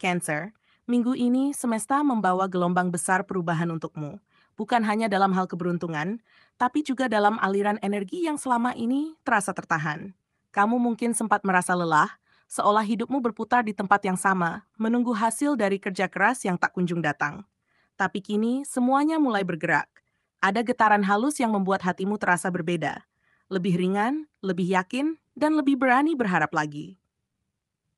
Cancer, minggu ini semesta membawa gelombang besar perubahan untukmu. Bukan hanya dalam hal keberuntungan, tapi juga dalam aliran energi yang selama ini terasa tertahan. Kamu mungkin sempat merasa lelah, seolah hidupmu berputar di tempat yang sama, menunggu hasil dari kerja keras yang tak kunjung datang. Tapi kini semuanya mulai bergerak. Ada getaran halus yang membuat hatimu terasa berbeda. Lebih ringan, lebih yakin, dan lebih berani berharap lagi.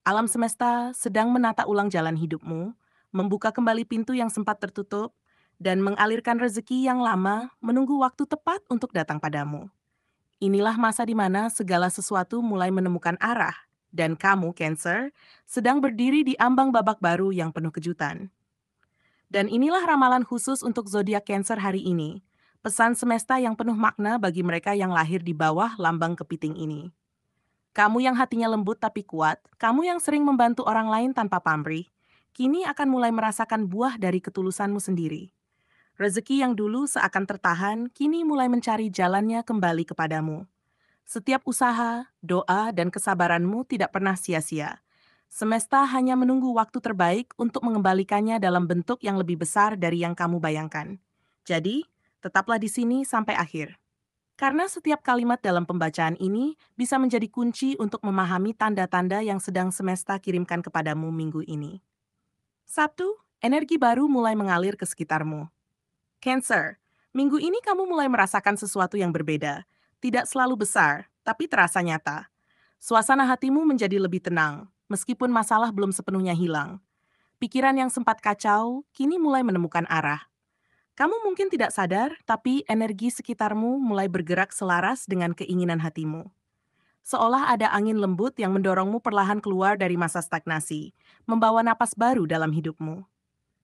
Alam semesta sedang menata ulang jalan hidupmu, membuka kembali pintu yang sempat tertutup, dan mengalirkan rezeki yang lama menunggu waktu tepat untuk datang padamu. Inilah masa di mana segala sesuatu mulai menemukan arah, dan kamu, Cancer, sedang berdiri di ambang babak baru yang penuh kejutan. Dan inilah ramalan khusus untuk zodiak Cancer hari ini, pesan semesta yang penuh makna bagi mereka yang lahir di bawah lambang kepiting ini. Kamu yang hatinya lembut tapi kuat, kamu yang sering membantu orang lain tanpa pamrih, kini akan mulai merasakan buah dari ketulusanmu sendiri. Rezeki yang dulu seakan tertahan, kini mulai mencari jalannya kembali kepadamu. Setiap usaha, doa, dan kesabaranmu tidak pernah sia-sia. Semesta hanya menunggu waktu terbaik untuk mengembalikannya dalam bentuk yang lebih besar dari yang kamu bayangkan. Jadi, tetaplah di sini sampai akhir. Karena setiap kalimat dalam pembacaan ini bisa menjadi kunci untuk memahami tanda-tanda yang sedang semesta kirimkan kepadamu minggu ini. 1. Energi baru mulai mengalir ke sekitarmu. Cancer, minggu ini kamu mulai merasakan sesuatu yang berbeda. Tidak selalu besar, tapi terasa nyata. Suasana hatimu menjadi lebih tenang, meskipun masalah belum sepenuhnya hilang. Pikiran yang sempat kacau, kini mulai menemukan arah. Kamu mungkin tidak sadar, tapi energi sekitarmu mulai bergerak selaras dengan keinginan hatimu. Seolah ada angin lembut yang mendorongmu perlahan keluar dari masa stagnasi, membawa napas baru dalam hidupmu.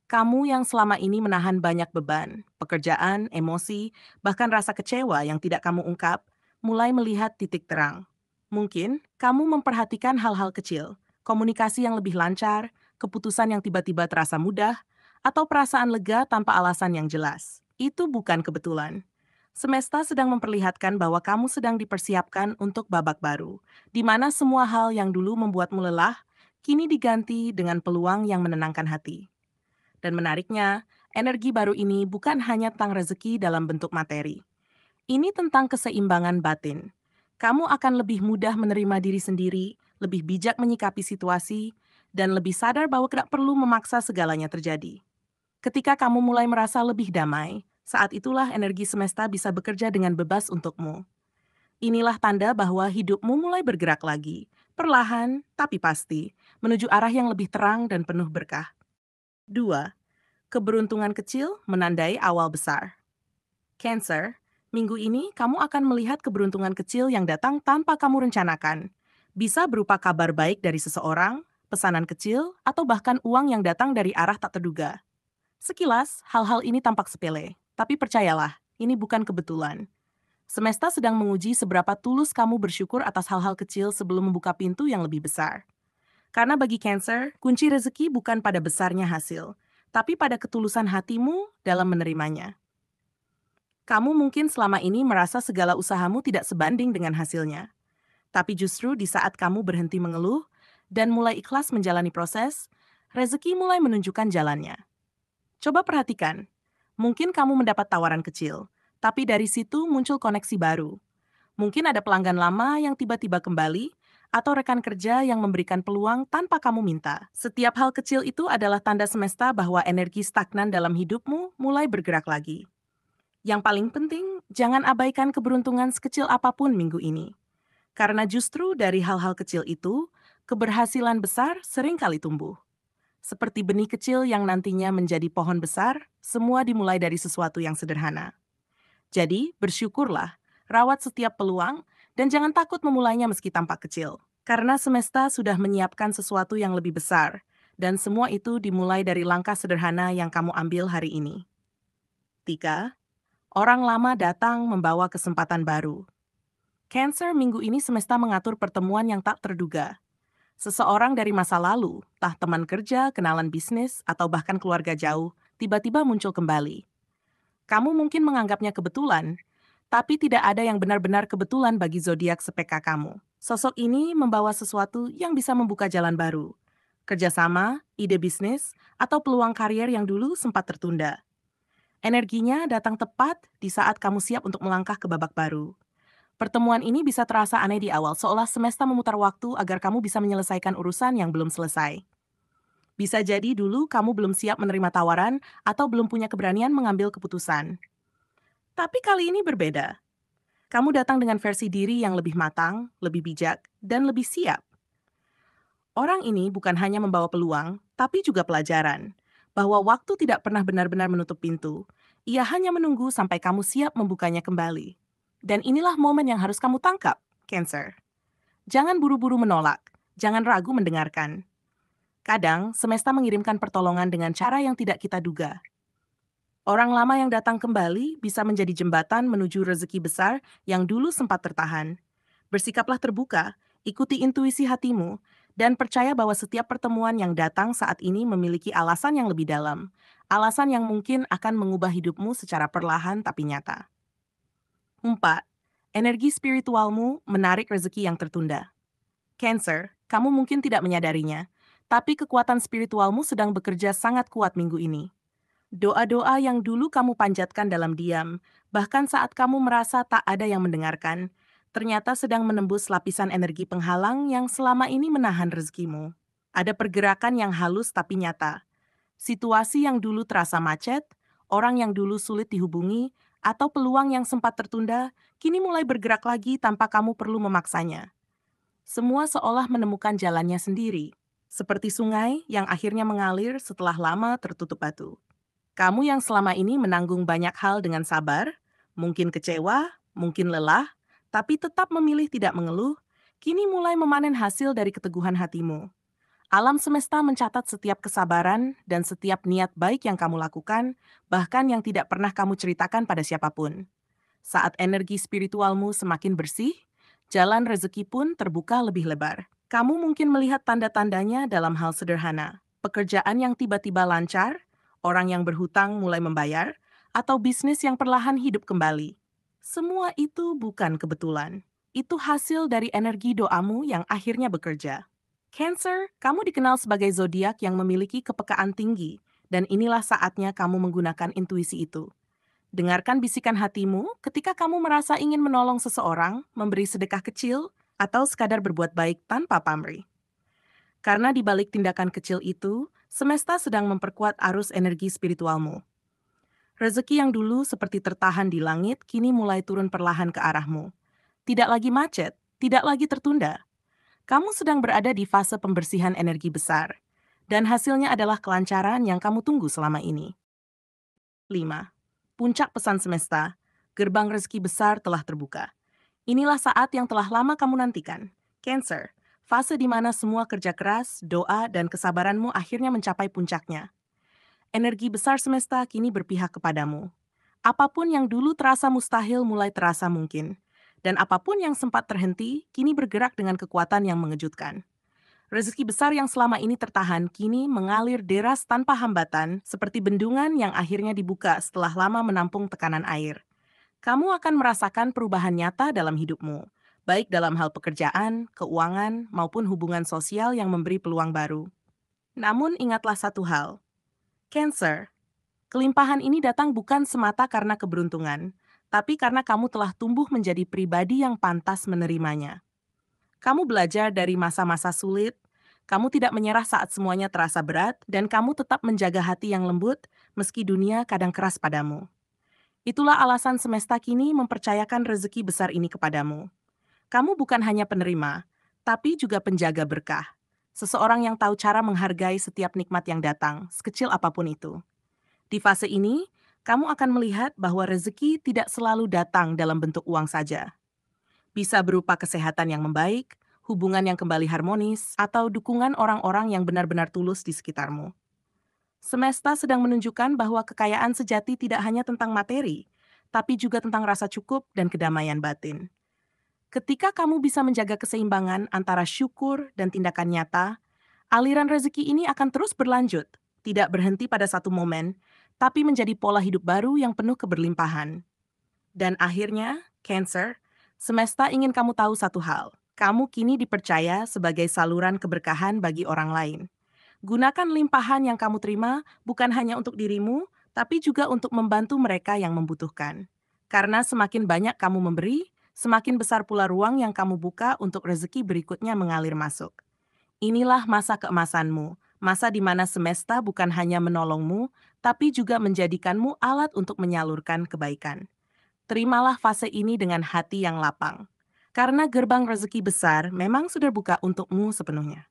Kamu yang selama ini menahan banyak beban, pekerjaan, emosi, bahkan rasa kecewa yang tidak kamu ungkap, mulai melihat titik terang. Mungkin kamu memperhatikan hal-hal kecil, komunikasi yang lebih lancar, keputusan yang tiba-tiba terasa mudah, atau perasaan lega tanpa alasan yang jelas. Itu bukan kebetulan. Semesta sedang memperlihatkan bahwa kamu sedang dipersiapkan untuk babak baru, di mana semua hal yang dulu membuatmu lelah, kini diganti dengan peluang yang menenangkan hati. Dan menariknya, energi baru ini bukan hanya tentang rezeki dalam bentuk materi. Ini tentang keseimbangan batin. Kamu akan lebih mudah menerima diri sendiri, lebih bijak menyikapi situasi, dan lebih sadar bahwa tidak perlu memaksa segalanya terjadi. Ketika kamu mulai merasa lebih damai, saat itulah energi semesta bisa bekerja dengan bebas untukmu. Inilah tanda bahwa hidupmu mulai bergerak lagi, perlahan tapi pasti, menuju arah yang lebih terang dan penuh berkah. 2. Keberuntungan kecil menandai awal besar. Cancer, minggu ini kamu akan melihat keberuntungan kecil yang datang tanpa kamu rencanakan. Bisa berupa kabar baik dari seseorang, pesanan kecil, atau bahkan uang yang datang dari arah tak terduga. Sekilas, hal-hal ini tampak sepele, tapi percayalah, ini bukan kebetulan. Semesta sedang menguji seberapa tulus kamu bersyukur atas hal-hal kecil sebelum membuka pintu yang lebih besar. Karena bagi Cancer, kunci rezeki bukan pada besarnya hasil, tapi pada ketulusan hatimu dalam menerimanya. Kamu mungkin selama ini merasa segala usahamu tidak sebanding dengan hasilnya. Tapi justru di saat kamu berhenti mengeluh dan mulai ikhlas menjalani proses, rezeki mulai menunjukkan jalannya. Coba perhatikan, mungkin kamu mendapat tawaran kecil, tapi dari situ muncul koneksi baru. Mungkin ada pelanggan lama yang tiba-tiba kembali, atau rekan kerja yang memberikan peluang tanpa kamu minta. Setiap hal kecil itu adalah tanda semesta bahwa energi stagnan dalam hidupmu mulai bergerak lagi. Yang paling penting, jangan abaikan keberuntungan sekecil apapun minggu ini. Karena justru dari hal-hal kecil itu, keberhasilan besar sering kali tumbuh. Seperti benih kecil yang nantinya menjadi pohon besar, semua dimulai dari sesuatu yang sederhana. Jadi, bersyukurlah, rawat setiap peluang, dan jangan takut memulainya meski tampak kecil. Karena semesta sudah menyiapkan sesuatu yang lebih besar, dan semua itu dimulai dari langkah sederhana yang kamu ambil hari ini. 3. Orang lama datang membawa kesempatan baru. Cancer minggu ini semesta mengatur pertemuan yang tak terduga. Seseorang dari masa lalu, entah teman kerja, kenalan bisnis, atau bahkan keluarga jauh, tiba-tiba muncul kembali. Kamu mungkin menganggapnya kebetulan, tapi tidak ada yang benar-benar kebetulan bagi zodiak sepeka kamu. Sosok ini membawa sesuatu yang bisa membuka jalan baru. kerjasama, ide bisnis, atau peluang karier yang dulu sempat tertunda. Energinya datang tepat di saat kamu siap untuk melangkah ke babak baru. Pertemuan ini bisa terasa aneh di awal, seolah semesta memutar waktu agar kamu bisa menyelesaikan urusan yang belum selesai. Bisa jadi dulu kamu belum siap menerima tawaran atau belum punya keberanian mengambil keputusan. Tapi kali ini berbeda. Kamu datang dengan versi diri yang lebih matang, lebih bijak, dan lebih siap. Orang ini bukan hanya membawa peluang, tapi juga pelajaran. Bahwa waktu tidak pernah benar-benar menutup pintu. Ia hanya menunggu sampai kamu siap membukanya kembali. Dan inilah momen yang harus kamu tangkap, Cancer. Jangan buru-buru menolak, jangan ragu mendengarkan. Kadang, semesta mengirimkan pertolongan dengan cara yang tidak kita duga. Orang lama yang datang kembali bisa menjadi jembatan menuju rezeki besar yang dulu sempat tertahan. Bersikaplah terbuka, ikuti intuisi hatimu, dan percaya bahwa setiap pertemuan yang datang saat ini memiliki alasan yang lebih dalam. Alasan yang mungkin akan mengubah hidupmu secara perlahan tapi nyata. 4. Energi spiritualmu menarik rezeki yang tertunda. Cancer, kamu mungkin tidak menyadarinya, tapi kekuatan spiritualmu sedang bekerja sangat kuat minggu ini. Doa-doa yang dulu kamu panjatkan dalam diam, bahkan saat kamu merasa tak ada yang mendengarkan, ternyata sedang menembus lapisan energi penghalang yang selama ini menahan rezekimu. Ada pergerakan yang halus tapi nyata. Situasi yang dulu terasa macet, orang yang dulu sulit dihubungi, atau peluang yang sempat tertunda, kini mulai bergerak lagi tanpa kamu perlu memaksanya. Semua seolah menemukan jalannya sendiri, seperti sungai yang akhirnya mengalir setelah lama tertutup batu. Kamu yang selama ini menanggung banyak hal dengan sabar, mungkin kecewa, mungkin lelah, tapi tetap memilih tidak mengeluh, kini mulai memanen hasil dari keteguhan hatimu. Alam semesta mencatat setiap kesabaran dan setiap niat baik yang kamu lakukan, bahkan yang tidak pernah kamu ceritakan pada siapapun. Saat energi spiritualmu semakin bersih, jalan rezeki pun terbuka lebih lebar. Kamu mungkin melihat tanda-tandanya dalam hal sederhana. Pekerjaan yang tiba-tiba lancar, orang yang berhutang mulai membayar, atau bisnis yang perlahan hidup kembali. Semua itu bukan kebetulan. Itu hasil dari energi doamu yang akhirnya bekerja. Cancer, kamu dikenal sebagai zodiak yang memiliki kepekaan tinggi, dan inilah saatnya kamu menggunakan intuisi itu. Dengarkan bisikan hatimu ketika kamu merasa ingin menolong seseorang, memberi sedekah kecil, atau sekadar berbuat baik tanpa pamrih. Karena di balik tindakan kecil itu, semesta sedang memperkuat arus energi spiritualmu. Rezeki yang dulu seperti tertahan di langit, kini mulai turun perlahan ke arahmu. Tidak lagi macet, tidak lagi tertunda. Kamu sedang berada di fase pembersihan energi besar. Dan hasilnya adalah kelancaran yang kamu tunggu selama ini. 5. Puncak pesan semesta, gerbang rezeki besar telah terbuka. Inilah saat yang telah lama kamu nantikan. Cancer, fase di mana semua kerja keras, doa, dan kesabaranmu akhirnya mencapai puncaknya. Energi besar semesta kini berpihak kepadamu. Apapun yang dulu terasa mustahil mulai terasa mungkin. Dan apapun yang sempat terhenti, kini bergerak dengan kekuatan yang mengejutkan. Rezeki besar yang selama ini tertahan kini mengalir deras tanpa hambatan, seperti bendungan yang akhirnya dibuka setelah lama menampung tekanan air. Kamu akan merasakan perubahan nyata dalam hidupmu, baik dalam hal pekerjaan, keuangan, maupun hubungan sosial yang memberi peluang baru. Namun ingatlah satu hal, Cancer, kelimpahan ini datang bukan semata karena keberuntungan, tapi karena kamu telah tumbuh menjadi pribadi yang pantas menerimanya. Kamu belajar dari masa-masa sulit, kamu tidak menyerah saat semuanya terasa berat, dan kamu tetap menjaga hati yang lembut meski dunia kadang keras padamu. Itulah alasan semesta kini mempercayakan rezeki besar ini kepadamu. Kamu bukan hanya penerima, tapi juga penjaga berkah. Seseorang yang tahu cara menghargai setiap nikmat yang datang, sekecil apapun itu. Di fase ini, kamu akan melihat bahwa rezeki tidak selalu datang dalam bentuk uang saja. Bisa berupa kesehatan yang membaik, hubungan yang kembali harmonis, atau dukungan orang-orang yang benar-benar tulus di sekitarmu. Semesta sedang menunjukkan bahwa kekayaan sejati tidak hanya tentang materi, tapi juga tentang rasa cukup dan kedamaian batin. Ketika kamu bisa menjaga keseimbangan antara syukur dan tindakan nyata, aliran rezeki ini akan terus berlanjut, tidak berhenti pada satu momen, tapi menjadi pola hidup baru yang penuh keberlimpahan. Dan akhirnya, Cancer, semesta ingin kamu tahu satu hal. Kamu kini dipercaya sebagai saluran keberkahan bagi orang lain. Gunakan limpahan yang kamu terima bukan hanya untuk dirimu, tapi juga untuk membantu mereka yang membutuhkan. Karena semakin banyak kamu memberi, semakin besar pula ruang yang kamu buka untuk rezeki berikutnya mengalir masuk. Inilah masa keemasanmu, masa di mana semesta bukan hanya menolongmu, tapi juga menjadikanmu alat untuk menyalurkan kebaikan. Terimalah fase ini dengan hati yang lapang. Karena gerbang rezeki besar memang sudah buka untukmu sepenuhnya.